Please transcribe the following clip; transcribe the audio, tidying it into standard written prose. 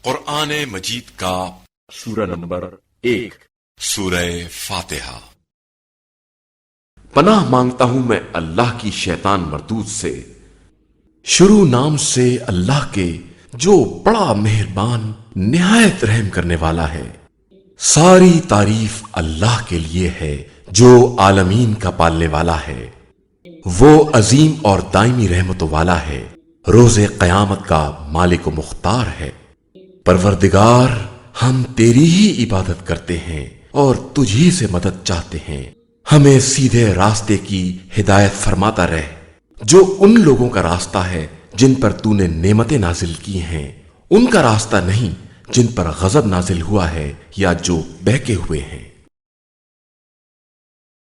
قرآن مجید کا سورہ نمبر 1 سورہ فاتحہ۔ پناہ مانگتا ہوں میں اللہ کی شیطان مردود سے۔ شروع نام سے اللہ کے جو بڑا مہربان نہایت رحم کرنے والا ہے۔ ساری تعریف اللہ کے لیے ہے جو عالمین کا پالنے والا ہے۔ وہ عظیم اور دائمی رحمتوں والا ہے، روز قیامت کا مالک و مختار ہے۔ پروردگار، ہم تیری ہی عبادت کرتے ہیں اور تجھی سے مدد چاہتے ہیں۔ ہمیں سیدھے راستے کی ہدایت فرماتا رہ، جو ان لوگوں کا راستہ ہے جن پر تو نے نعمتیں نازل کی ہیں، ان کا راستہ نہیں جن پر غضب نازل ہوا ہے یا جو بہکے ہوئے ہیں۔